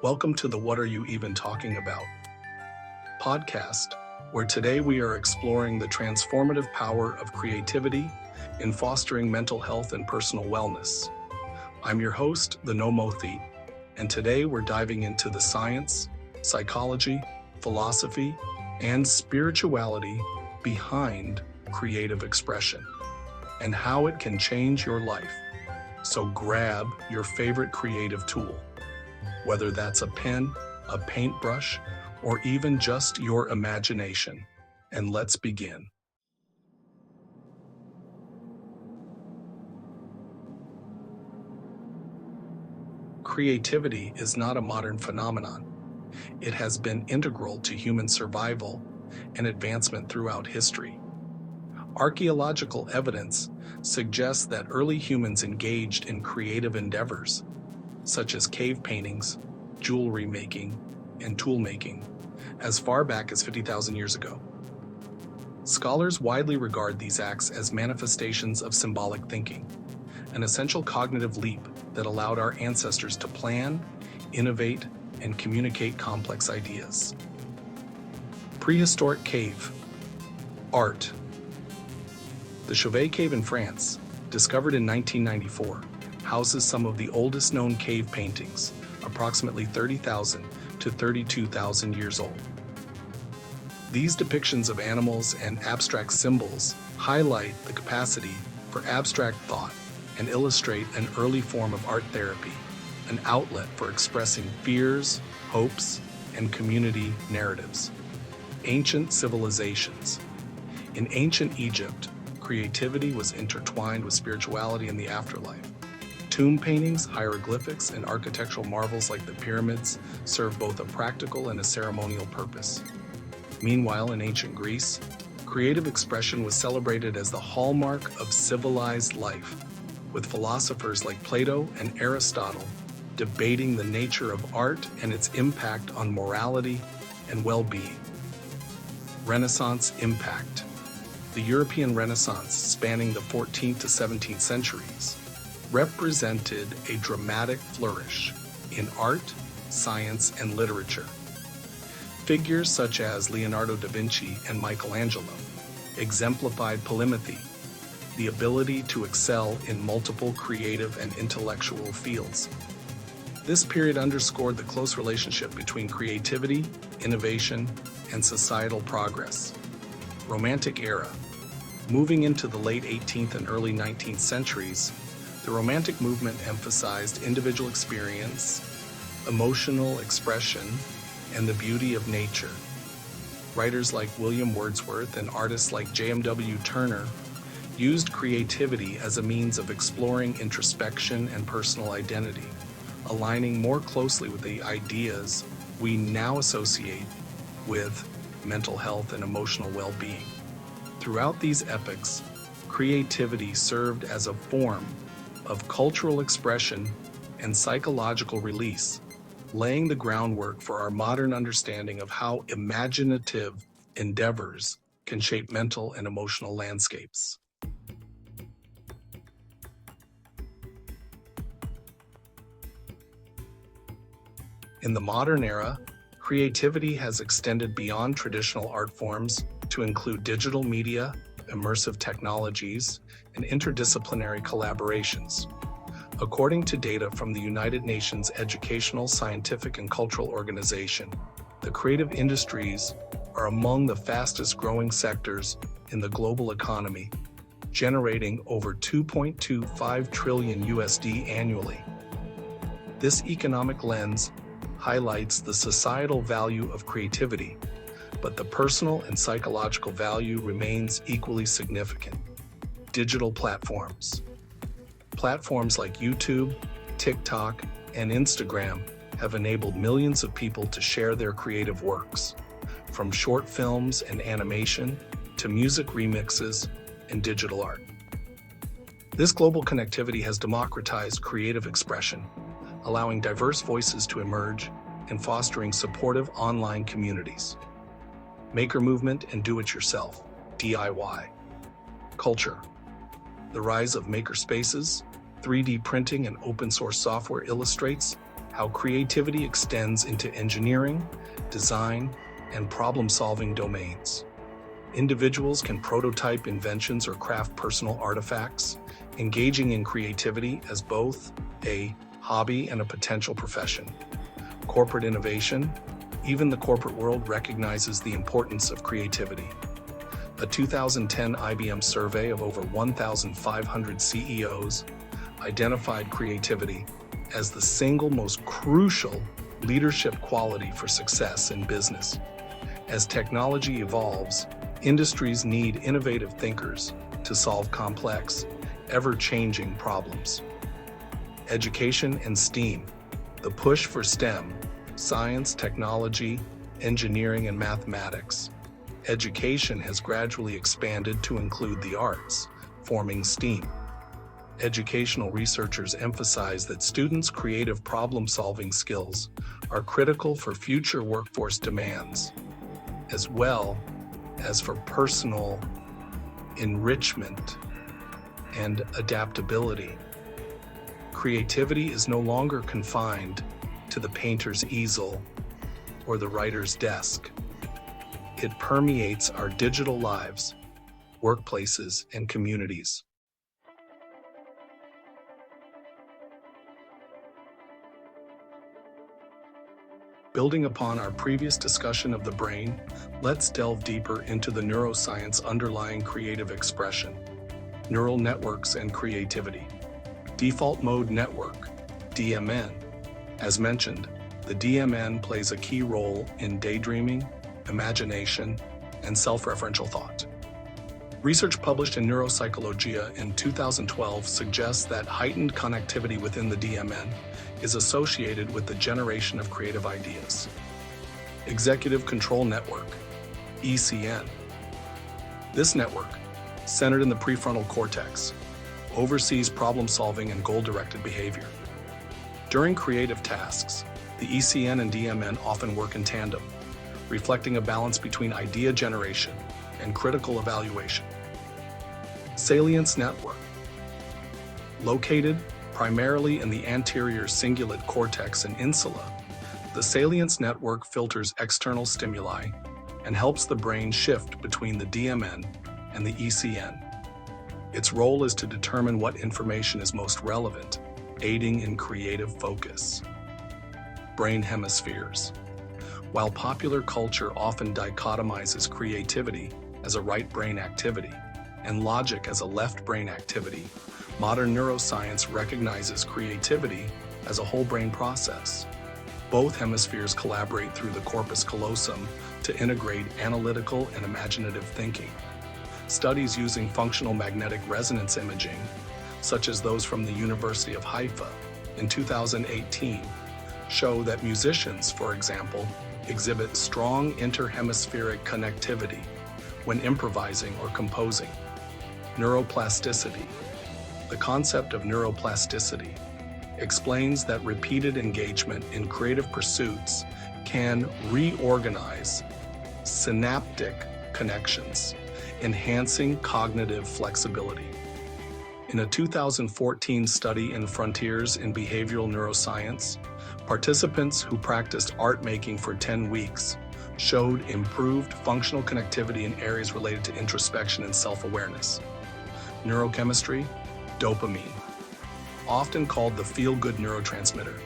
Welcome to the What Are You Even Talking About podcast, where today we are exploring the transformative power of creativity in fostering mental health and personal wellness. I'm your host, the Nomothete, and today we're diving into the science, psychology, philosophy, and spirituality behind creative expression and how it can change your life. So grab your favorite creative tool, whether that's a pen, a paintbrush, or even just your imagination, and let's begin. Creativity is not a modern phenomenon. It has been integral to human survival and advancement throughout history. Archaeological evidence suggests that early humans engaged in creative endeavors, such as cave paintings, jewelry making, and tool making, as far back as 50,000 years ago. Scholars widely regard these acts as manifestations of symbolic thinking, an essential cognitive leap that allowed our ancestors to plan, innovate, and communicate complex ideas. Prehistoric cave art. The Chauvet Cave in France, discovered in 1994, houses some of the oldest known cave paintings, approximately 30,000 to 32,000 years old. These depictions of animals and abstract symbols highlight the capacity for abstract thought and illustrate an early form of art therapy, an outlet for expressing fears, hopes, and community narratives. Ancient civilizations. In ancient Egypt, creativity was intertwined with spirituality and the afterlife. Tomb paintings, hieroglyphics, and architectural marvels like the pyramids serve both a practical and a ceremonial purpose. Meanwhile, in ancient Greece, creative expression was celebrated as the hallmark of civilized life, with philosophers like Plato and Aristotle debating the nature of art and its impact on morality and well-being. Renaissance impact. The European Renaissance, spanning the 14th to 17th centuries, represented a dramatic flourish in art, science, and literature. Figures such as Leonardo da Vinci and Michelangelo exemplified polymathy, the ability to excel in multiple creative and intellectual fields. This period underscored the close relationship between creativity, innovation, and societal progress. Romantic era. Moving into the late 18th and early 19th centuries, the Romantic movement emphasized individual experience, emotional expression, and the beauty of nature. Writers like William Wordsworth and artists like J.M.W. Turner used creativity as a means of exploring introspection and personal identity, aligning more closely with the ideas we now associate with mental health and emotional well-being. Throughout these epochs, creativity served as a form of cultural expression and psychological release, laying the groundwork for our modern understanding of how imaginative endeavors can shape mental and emotional landscapes. In the modern era, creativity has extended beyond traditional art forms to include digital media, immersive technologies, and interdisciplinary collaborations. According to data from the United Nations Educational, Scientific, and Cultural Organization, the creative industries are among the fastest growing sectors in the global economy, generating over 2.25 trillion USD annually. This economic lens highlights the societal value of creativity, but the personal and psychological value remains equally significant. Digital platforms. Platforms like YouTube, TikTok, and Instagram have enabled millions of people to share their creative works, from short films and animation to music remixes and digital art. This global connectivity has democratized creative expression, allowing diverse voices to emerge and fostering supportive online communities. Maker movement and do-it-yourself, DIY. Culture. The rise of maker spaces, 3D printing, and open source software illustrates how creativity extends into engineering, design, and problem-solving domains. Individuals can prototype inventions or craft personal artifacts, engaging in creativity as both a hobby and a potential profession. Corporate innovation. Even the corporate world recognizes the importance of creativity. A 2010 IBM survey of over 1,500 CEOs identified creativity as the single most crucial leadership quality for success in business. As technology evolves, industries need innovative thinkers to solve complex, ever-changing problems. Education and STEAM. The push for STEM, science, technology, engineering, and mathematics. Education has gradually expanded to include the arts, forming STEAM. Educational researchers emphasize that students' creative problem-solving skills are critical for future workforce demands, as well as for personal enrichment and adaptability. Creativity is no longer confined to the painter's easel or the writer's desk. It permeates our digital lives, workplaces, and communities. Building upon our previous discussion of the brain, let's delve deeper into the neuroscience underlying creative expression, neural networks, and creativity. Default Mode Network, DMN. As mentioned, the DMN plays a key role in daydreaming, imagination, and self-referential thought. Research published in Neuropsychologia in 2012 suggests that heightened connectivity within the DMN is associated with the generation of creative ideas. Executive Control Network, ECN. This network, centered in the prefrontal cortex, oversees problem-solving and goal-directed behavior. During creative tasks, the ECN and DMN often work in tandem, reflecting a balance between idea generation and critical evaluation. Salience Network. Located primarily in the anterior cingulate cortex and insula, the salience network filters external stimuli and helps the brain shift between the DMN and the ECN. Its role is to determine what information is most relevant, aiding in creative focus. Brain hemispheres. While popular culture often dichotomizes creativity as a right brain activity and logic as a left brain activity, modern neuroscience recognizes creativity as a whole brain process. Both hemispheres collaborate through the corpus callosum to integrate analytical and imaginative thinking. Studies using functional magnetic resonance imaging, such as those from the University of Haifa in 2018, show that musicians, for example, exhibit strong interhemispheric connectivity when improvising or composing. Neuroplasticity. The concept of neuroplasticity explains that repeated engagement in creative pursuits can reorganize synaptic connections, enhancing cognitive flexibility. In a 2014 study in Frontiers in Behavioral Neuroscience, participants who practiced art making for 10 weeks showed improved functional connectivity in areas related to introspection and self-awareness. Neurochemistry, dopamine. Often called the feel-good neurotransmitter,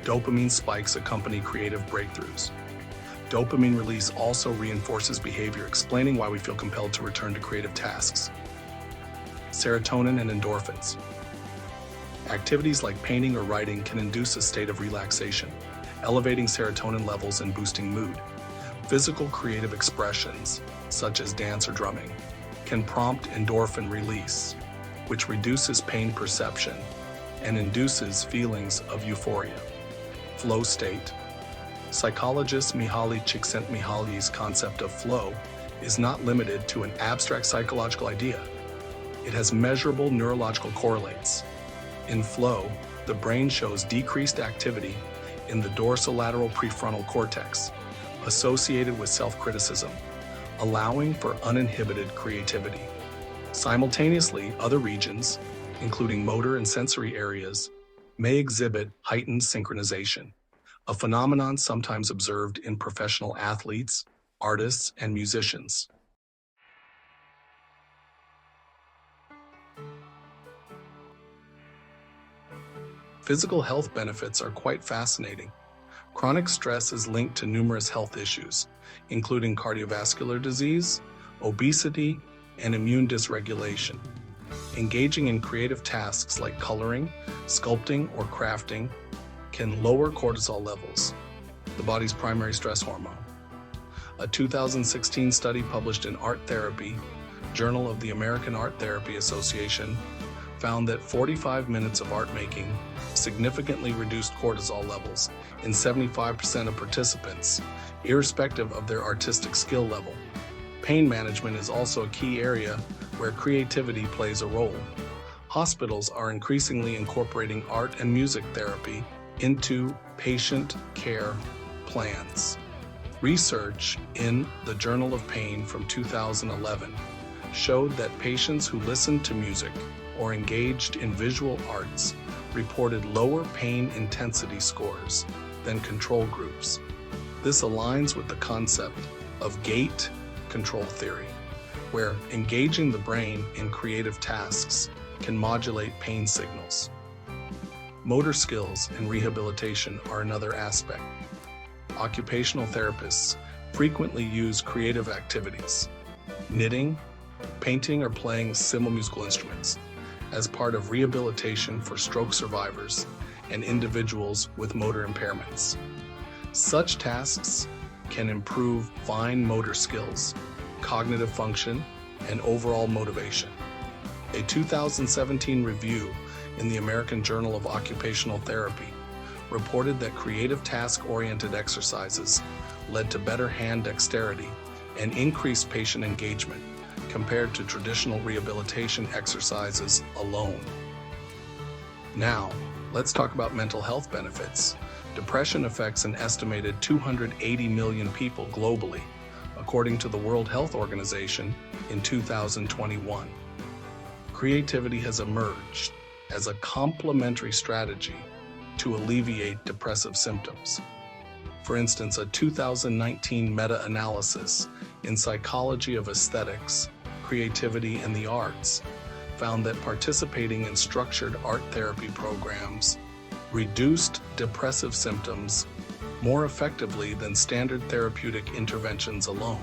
dopamine spikes accompany creative breakthroughs. Dopamine release also reinforces behavior, explaining why we feel compelled to return to creative tasks. Serotonin and endorphins. Activities like painting or writing can induce a state of relaxation, elevating serotonin levels and boosting mood. Physical creative expressions, such as dance or drumming, can prompt endorphin release, which reduces pain perception and induces feelings of euphoria. Flow state. Psychologist Mihaly Csikszentmihalyi's concept of flow is not limited to an abstract psychological idea. It has measurable neurological correlates. In flow, the brain shows decreased activity in the dorsolateral prefrontal cortex, associated with self-criticism, allowing for uninhibited creativity. Simultaneously, other regions, including motor and sensory areas, may exhibit heightened synchronization, a phenomenon sometimes observed in professional athletes, artists, and musicians. Physical health benefits are quite fascinating. Chronic stress is linked to numerous health issues, including cardiovascular disease, obesity, and immune dysregulation. Engaging in creative tasks like coloring, sculpting, or crafting can lower cortisol levels, the body's primary stress hormone. A 2016 study published in Art Therapy, Journal of the American Art Therapy Association, found that 45 minutes of art making significantly reduced cortisol levels in 75% of participants, irrespective of their artistic skill level. Pain management is also a key area where creativity plays a role. Hospitals are increasingly incorporating art and music therapy into patient care plans. Research in the Journal of Pain from 2011 showed that patients who listened to music or engaged in visual arts reported lower pain intensity scores than control groups. This aligns with the concept of gate control theory, where engaging the brain in creative tasks can modulate pain signals. Motor skills and rehabilitation are another aspect. Occupational therapists frequently use creative activities, knitting, painting, or playing simple musical instruments, as part of rehabilitation for stroke survivors and individuals with motor impairments. Such tasks can improve fine motor skills, cognitive function, and overall motivation. A 2017 review in the American Journal of Occupational Therapy reported that creative task-oriented exercises led to better hand dexterity and increased patient engagement compared to traditional rehabilitation exercises alone. Now, let's talk about mental health benefits. Depression affects an estimated 280 million people globally, according to the World Health Organization in 2021. Creativity has emerged as a complementary strategy to alleviate depressive symptoms. For instance, a 2019 meta-analysis in Psychology of Aesthetics, Creativity, and the Arts found that participating in structured art therapy programs reduced depressive symptoms more effectively than standard therapeutic interventions alone.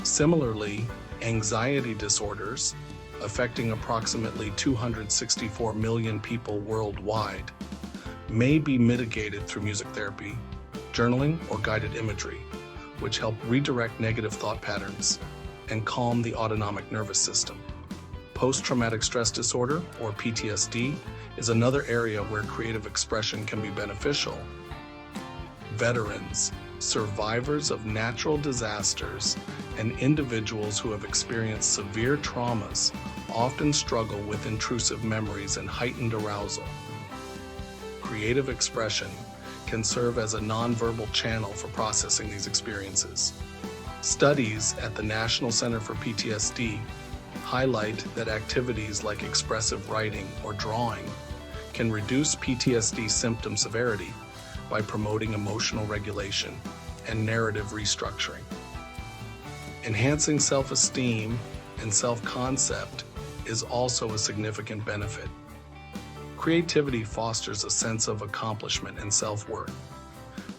Similarly, anxiety disorders, affecting approximately 264 million people worldwide, may be mitigated through music therapy, journaling, or guided imagery, which help redirect negative thought patterns and calm the autonomic nervous system. Post-traumatic stress disorder, or PTSD, is another area where creative expression can be beneficial. Veterans, survivors of natural disasters, and individuals who have experienced severe traumas often struggle with intrusive memories and heightened arousal. Creative expression can serve as a nonverbal channel for processing these experiences. Studies at the National Center for PTSD highlight that activities like expressive writing or drawing can reduce PTSD symptom severity by promoting emotional regulation and narrative restructuring. Enhancing self-esteem and self-concept is also a significant benefit. Creativity fosters a sense of accomplishment and self-worth.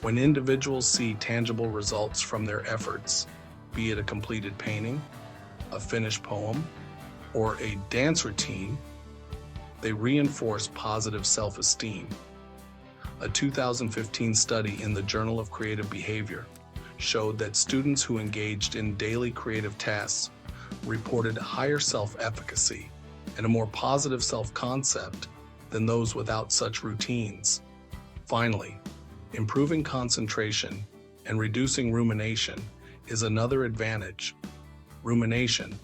When individuals see tangible results from their efforts, be it a completed painting, a finished poem, or a dance routine, they reinforce positive self-esteem. A 2015 study in the Journal of Creative Behavior showed that students who engaged in daily creative tasks reported higher self-efficacy and a more positive self-concept than those without such routines. Finally, improving concentration and reducing rumination is another advantage. Rumination,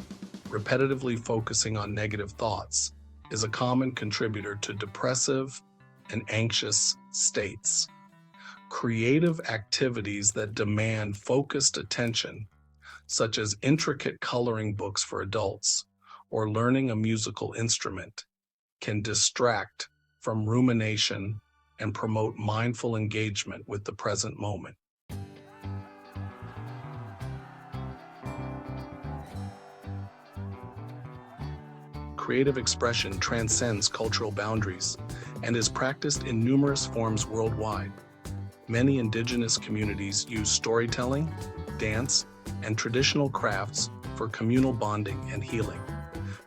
repetitively focusing on negative thoughts, is a common contributor to depressive and anxious states. Creative activities that demand focused attention, such as intricate coloring books for adults or learning a musical instrument, can distract from rumination and promote mindful engagement with the present moment. Creative expression transcends cultural boundaries and is practiced in numerous forms worldwide. Many indigenous communities use storytelling, dance, and traditional crafts for communal bonding and healing.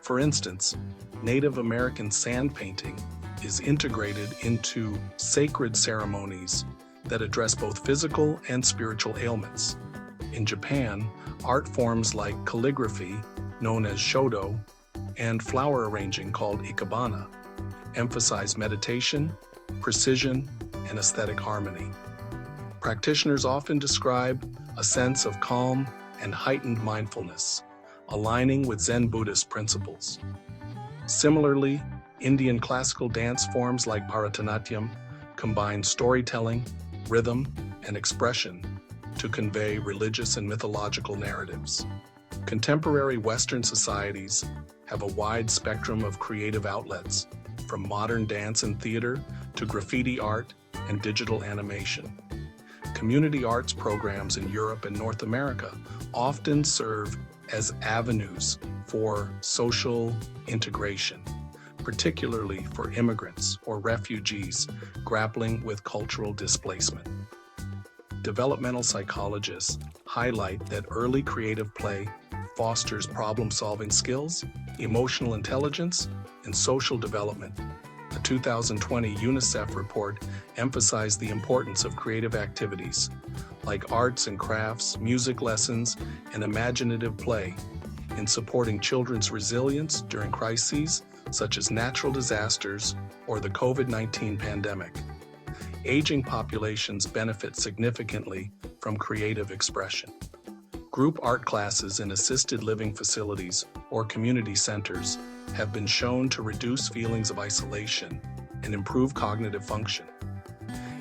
For instance, Native American sand painting is integrated into sacred ceremonies that address both physical and spiritual ailments. In Japan, art forms like calligraphy, known as shodo, and flower arranging called ikebana emphasize meditation, precision, and aesthetic harmony. Practitioners often describe a sense of calm and heightened mindfulness, aligning with Zen Buddhist principles. Similarly, Indian classical dance forms like Bharatanatyam combine storytelling, rhythm, and expression to convey religious and mythological narratives. Contemporary Western societies have a wide spectrum of creative outlets, from modern dance and theater to graffiti art and digital animation. Community arts programs in Europe and North America often serve as avenues for social integration, particularly for immigrants or refugees grappling with cultural displacement. Developmental psychologists highlight that early creative play fosters problem-solving skills, emotional intelligence, and social development. A 2020 UNICEF report emphasized the importance of creative activities like arts and crafts, music lessons, and imaginative play in supporting children's resilience during crises such as natural disasters or the COVID-19 pandemic. Aging populations benefit significantly from creative expression. Group art classes in assisted living facilities or community centers have been shown to reduce feelings of isolation and improve cognitive function.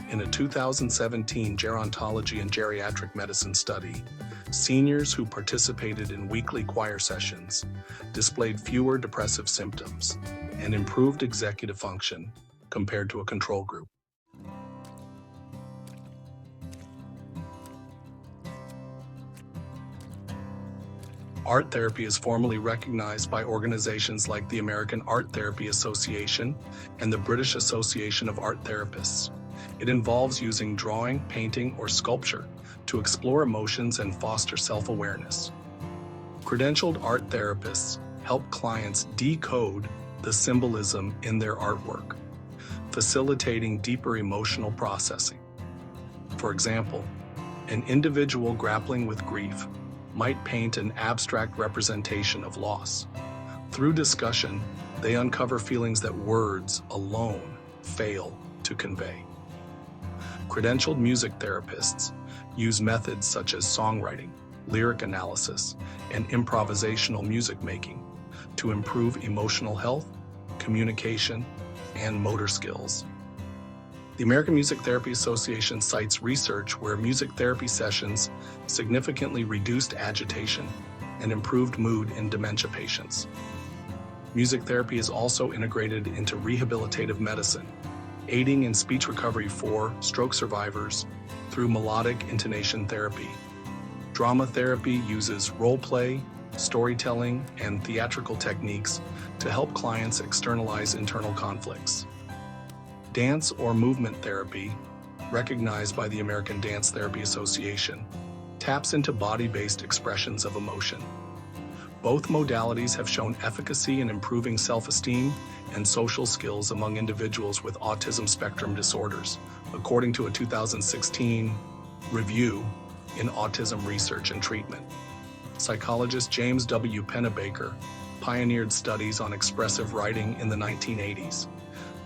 In a 2017 gerontology and geriatric medicine study, seniors who participated in weekly choir sessions displayed fewer depressive symptoms and improved executive function compared to a control group. Art therapy is formally recognized by organizations like the American Art Therapy Association and the British Association of Art Therapists. It involves using drawing, painting, or sculpture to explore emotions and foster self-awareness. Credentialed art therapists help clients decode the symbolism in their artwork, facilitating deeper emotional processing. For example, an individual grappling with grief might paint an abstract representation of loss. Through discussion, they uncover feelings that words alone fail to convey. Credentialed music therapists use methods such as songwriting, lyric analysis, and improvisational music making to improve emotional health, communication, and motor skills. The American Music Therapy Association cites research where music therapy sessions significantly reduced agitation and improved mood in dementia patients. Music therapy is also integrated into rehabilitative medicine, aiding in speech recovery for stroke survivors through melodic intonation therapy. Drama therapy uses role play, storytelling, and theatrical techniques to help clients externalize internal conflicts. Dance or movement therapy, recognized by the American Dance Therapy Association, taps into body-based expressions of emotion. Both modalities have shown efficacy in improving self-esteem and social skills among individuals with autism spectrum disorders, according to a 2016 review in Autism Research and Treatment. Psychologist James W. Pennebaker pioneered studies on expressive writing in the 1980s,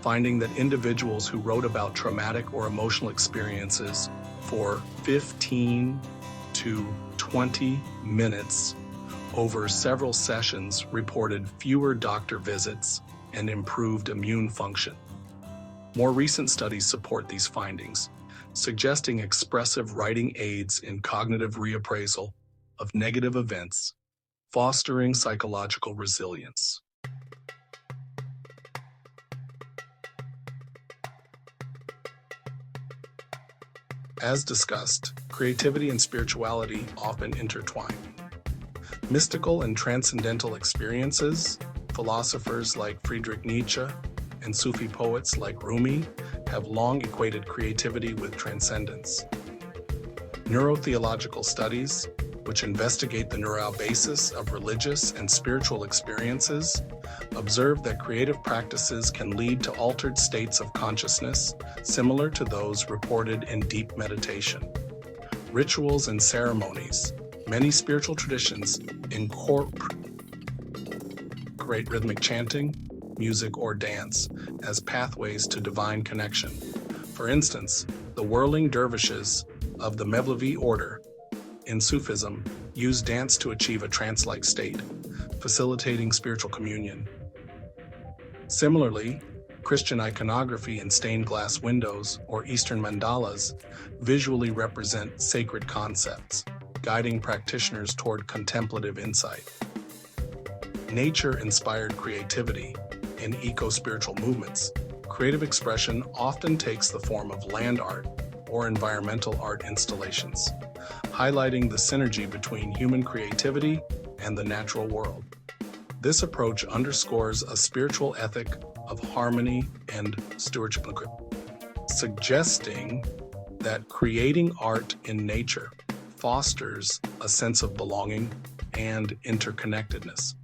finding that individuals who wrote about traumatic or emotional experiences for 15 to 20 minutes over several sessions reported fewer doctor visits and improved immune function. More recent studies support these findings, suggesting expressive writing aids in cognitive reappraisal of negative events, fostering psychological resilience. As discussed, creativity and spirituality often intertwine. Mystical and transcendental experiences, philosophers like Friedrich Nietzsche and Sufi poets like Rumi have long equated creativity with transcendence. Neurotheological studies, which investigate the neural basis of religious and spiritual experiences, observe that creative practices can lead to altered states of consciousness similar to those reported in deep meditation. Rituals and ceremonies. Many spiritual traditions incorporate rhythmic chanting, music, or dance as pathways to divine connection. For instance, the whirling dervishes of the Mevlevi order in Sufism use dance to achieve a trance-like state, facilitating spiritual communion. Similarly, Christian iconography in stained glass windows or Eastern mandalas visually represent sacred concepts, guiding practitioners toward contemplative insight. Nature-inspired creativity in eco-spiritual movements. Creative expression often takes the form of land art or environmental art installations, highlighting the synergy between human creativity and the natural world. This approach underscores a spiritual ethic of harmony and stewardship, suggesting that creating art in nature fosters a sense of belonging and interconnectedness.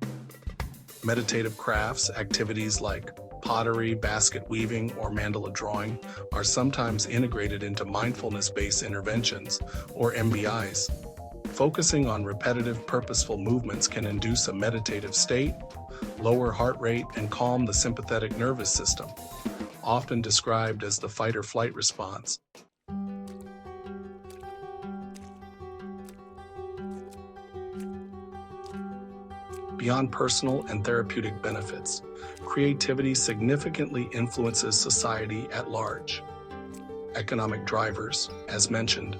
Meditative crafts, activities like pottery, basket weaving, or mandala drawing are sometimes integrated into mindfulness-based interventions, or MBIs. Focusing on repetitive, purposeful movements can induce a meditative state, lower heart rate, and calm the sympathetic nervous system, often described as the fight-or-flight response. Beyond personal and therapeutic benefits, creativity significantly influences society at large. Economic drivers, as mentioned.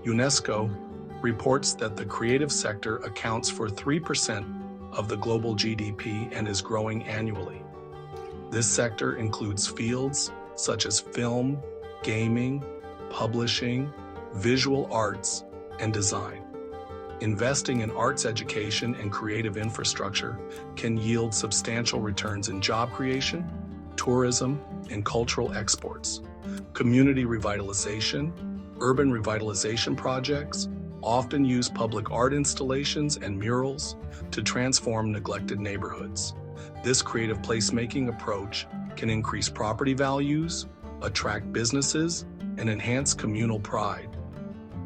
UNESCO reports that the creative sector accounts for 3% of the global GDP and is growing annually. This sector includes fields such as film, gaming, publishing, visual arts, and design. Investing in arts education and creative infrastructure can yield substantial returns in job creation, tourism, and cultural exports. Community revitalization, urban revitalization projects often use public art installations and murals to transform neglected neighborhoods. This creative placemaking approach can increase property values, attract businesses, and enhance communal pride.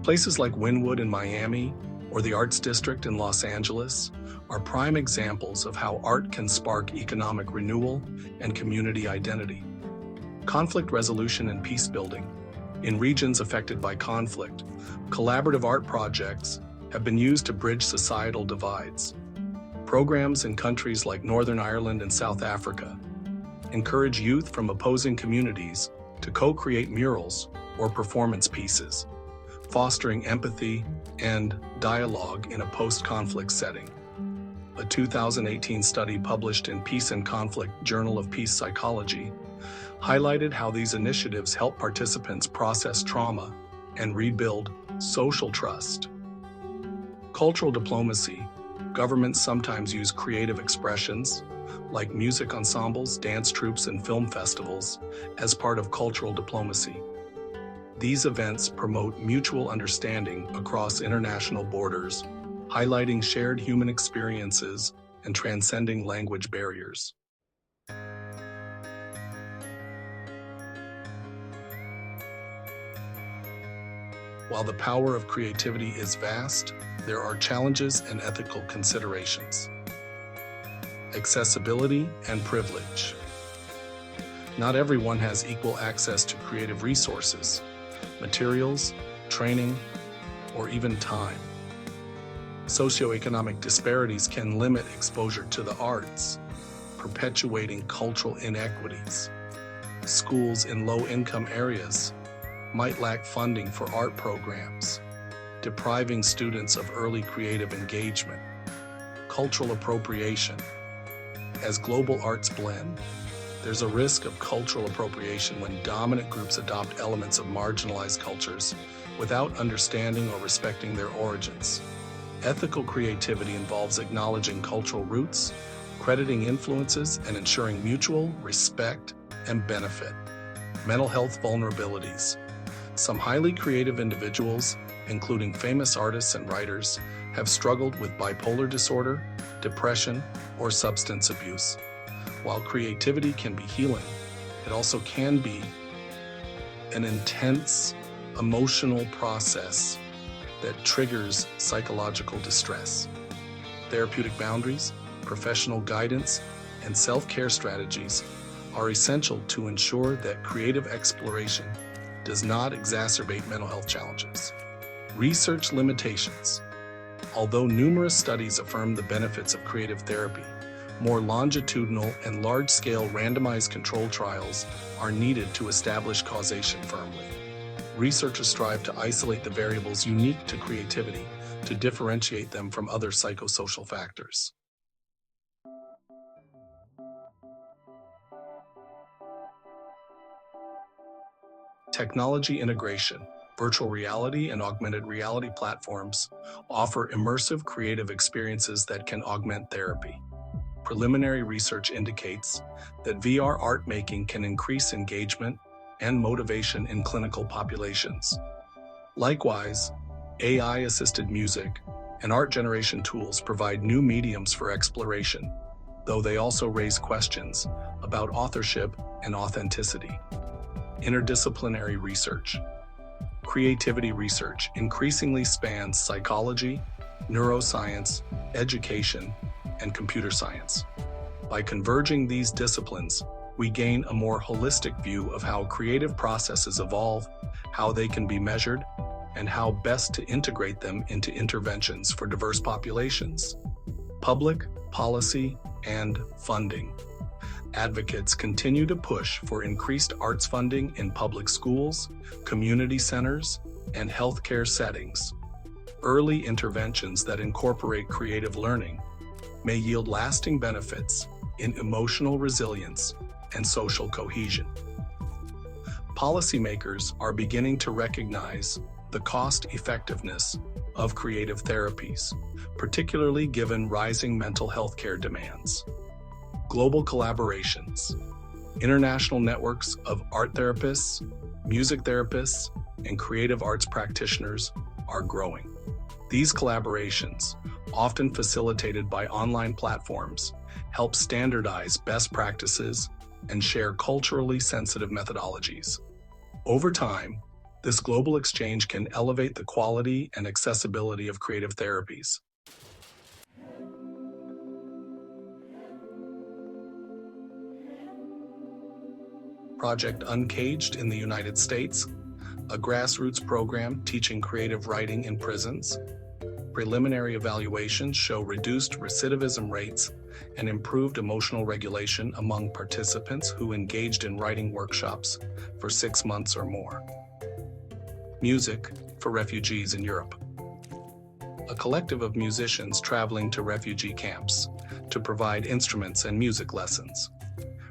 Places like Wynwood in Miami or the Arts District in Los Angeles are prime examples of how art can spark economic renewal and community identity. Conflict resolution and peace building. In regions affected by conflict, collaborative art projects have been used to bridge societal divides. Programs in countries like Northern Ireland and South Africa encourage youth from opposing communities to co-create murals or performance pieces, fostering empathy and dialogue in a post-conflict setting. A 2018 study published in Peace and Conflict Journal of Peace Psychology highlighted how these initiatives help participants process trauma and rebuild social trust. Cultural diplomacy. Governments sometimes use creative expressions, like music ensembles, dance troupes, and film festivals, as part of cultural diplomacy. These events promote mutual understanding across international borders, highlighting shared human experiences and transcending language barriers. While the power of creativity is vast, there are challenges and ethical considerations. Accessibility and privilege. Not everyone has equal access to creative resources, materials, training, or even time. Socioeconomic disparities can limit exposure to the arts, perpetuating cultural inequities. Schools in low-income areas might lack funding for art programs, depriving students of early creative engagement. Cultural appropriation. As global arts blend, There's a risk of cultural appropriation when dominant groups adopt elements of marginalized cultures without understanding or respecting their origins. Ethical creativity involves acknowledging cultural roots, crediting influences, and ensuring mutual respect and benefit. Mental health vulnerabilities. Some highly creative individuals, including famous artists and writers, have struggled with bipolar disorder, depression, or substance abuse. While creativity can be healing, it also can be an intense emotional process that triggers psychological distress. Therapeutic boundaries, professional guidance, and self-care strategies are essential to ensure that creative exploration does not exacerbate mental health challenges. Research limitations. Although numerous studies affirm the benefits of creative therapy, more longitudinal and large-scale randomized controlled trials are needed to establish causation firmly. Researchers strive to isolate the variables unique to creativity to differentiate them from other psychosocial factors. Technology integration. Virtual reality and augmented reality platforms offer immersive creative experiences that can augment therapy. Preliminary research indicates that VR art making can increase engagement and motivation in clinical populations. Likewise, AI-assisted music and art generation tools provide new mediums for exploration, though they also raise questions about authorship and authenticity. Interdisciplinary research. Creativity research increasingly spans psychology, neuroscience, education, and computer science. By converging these disciplines, we gain a more holistic view of how creative processes evolve, how they can be measured, and how best to integrate them into interventions for diverse populations. Public, policy, and funding. Advocates continue to push for increased arts funding in public schools, community centers, and healthcare settings. Early interventions that incorporate creative learning may yield lasting benefits in emotional resilience and social cohesion. Policymakers are beginning to recognize the cost-effectiveness of creative therapies, particularly given rising mental health care demands. Global collaborations. International networks of art therapists, music therapists, and creative arts practitioners are growing. These collaborations, often facilitated by online platforms, help standardize best practices and share culturally sensitive methodologies. Over time, this global exchange can elevate the quality and accessibility of creative therapies. Project Uncaged in the United States, a grassroots program teaching creative writing in prisons. Preliminary evaluations show reduced recidivism rates and improved emotional regulation among participants who engaged in writing workshops for 6 months or more. Music for refugees in Europe. A collective of musicians traveling to refugee camps to provide instruments and music lessons.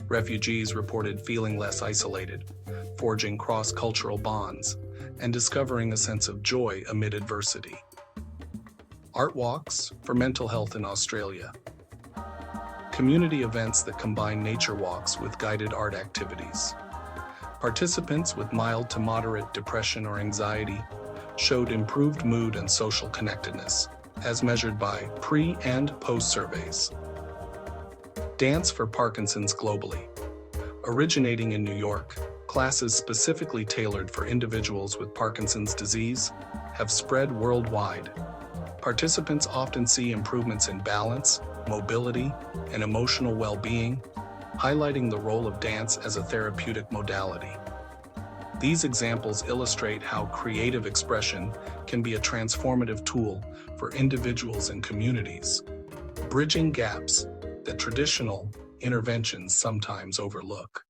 Refugees reported feeling less isolated, forging cross-cultural bonds, and discovering a sense of joy amid adversity. Art walks for mental health in Australia. Community events that combine nature walks with guided art activities. Participants with mild to moderate depression or anxiety showed improved mood and social connectedness, as measured by pre- and post-surveys. Dance for Parkinson's globally. Originating in New York, classes specifically tailored for individuals with Parkinson's disease have spread worldwide. Participants often see improvements in balance, mobility, and emotional well-being, highlighting the role of dance as a therapeutic modality. These examples illustrate how creative expression can be a transformative tool for individuals and communities, bridging gaps that traditional interventions sometimes overlook.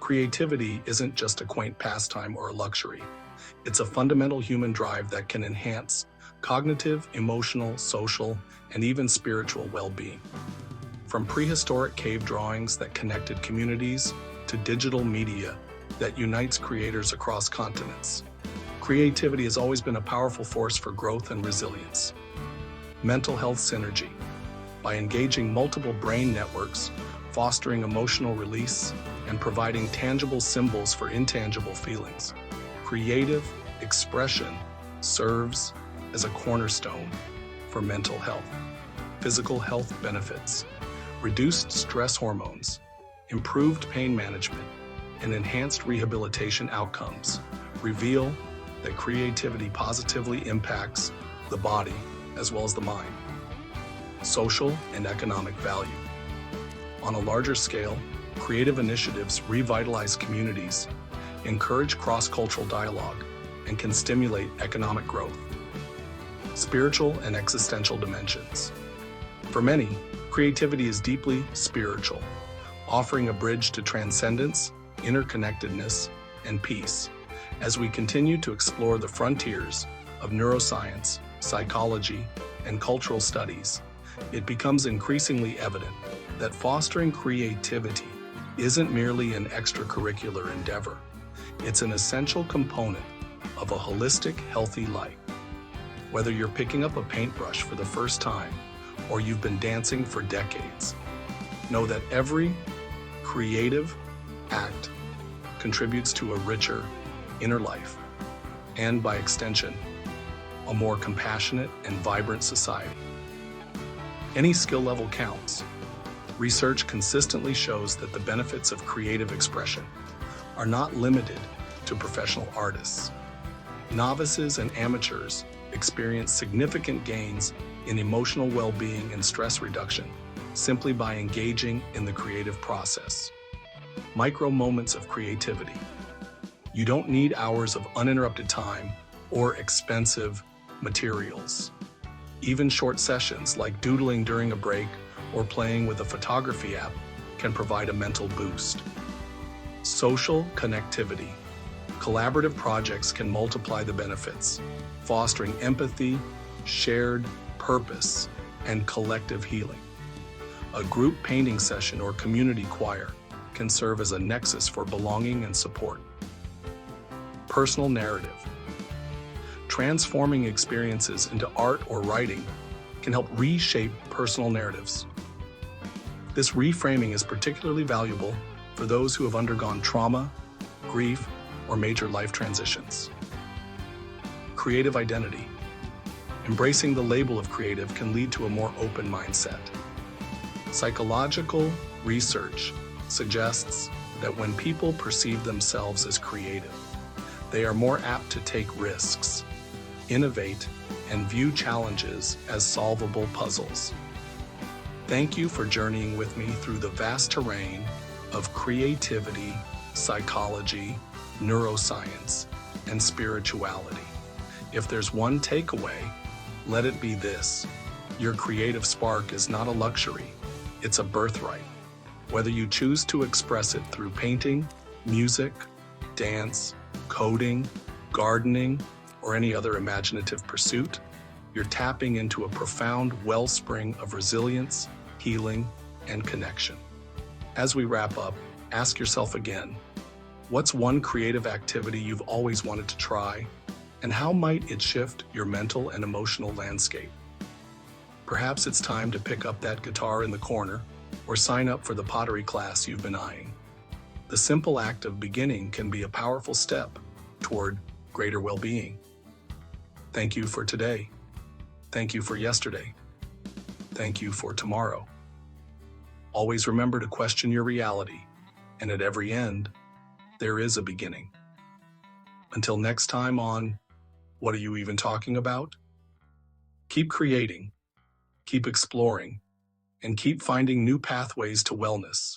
Creativity isn't just a quaint pastime or a luxury. It's a fundamental human drive that can enhance cognitive, emotional, social, and even spiritual well-being. From prehistoric cave drawings that connected communities to digital media that unites creators across continents, creativity has always been a powerful force for growth and resilience. Mental health synergy. By engaging multiple brain networks, fostering emotional release, and providing tangible symbols for intangible feelings, creative expression serves as a cornerstone for mental health. Physical health benefits. Reduced stress hormones, improved pain management, and enhanced rehabilitation outcomes reveal that creativity positively impacts the body as well as the mind. Social and economic value. On a larger scale, creative initiatives revitalize communities, encourage cross-cultural dialogue, and can stimulate economic growth. Spiritual and existential dimensions. For many, creativity is deeply spiritual, offering a bridge to transcendence, interconnectedness, and peace. As we continue to explore the frontiers of neuroscience, psychology, and cultural studies, it becomes increasingly evident that fostering creativity isn't merely an extracurricular endeavor. It's an essential component of a holistic, healthy life. Whether you're picking up a paintbrush for the first time or you've been dancing for decades, know that every creative act contributes to a richer inner life, and by extension, a more compassionate and vibrant society. Any skill level counts. Research consistently shows that the benefits of creative expression are not limited to professional artists. Novices and amateurs experience significant gains in emotional well-being and stress reduction simply by engaging in the creative process. Micro moments of creativity. You don't need hours of uninterrupted time or expensive materials. Even short sessions like doodling during a break or playing with a photography app can provide a mental boost. Social connectivity. Collaborative projects can multiply the benefits, fostering empathy, shared purpose, and collective healing. A group painting session or community choir can serve as a nexus for belonging and support. Personal narrative. Transforming experiences into art or writing can help reshape personal narratives. This reframing is particularly valuable for those who have undergone trauma, grief, or major life transitions. Creative identity. Embracing the label of creative can lead to a more open mindset. Psychological research suggests that when people perceive themselves as creative, they are more apt to take risks, innovate, and view challenges as solvable puzzles. Thank you for journeying with me through the vast terrain of creativity, psychology, neuroscience, and spirituality. If there's one takeaway, let it be this: your creative spark is not a luxury, it's a birthright. Whether you choose to express it through painting, music, dance, coding, gardening, or any other imaginative pursuit, you're tapping into a profound wellspring of resilience, healing, and connection. As we wrap up, ask yourself again, what's one creative activity you've always wanted to try, and how might it shift your mental and emotional landscape? Perhaps it's time to pick up that guitar in the corner or sign up for the pottery class you've been eyeing. The simple act of beginning can be a powerful step toward greater well-being. Thank you for today. Thank you for yesterday. Thank you for tomorrow. Always remember to question your reality, and at every end, there is a beginning. Until next time on What Are You Even Talking About? Keep creating, keep exploring, and keep finding new pathways to wellness.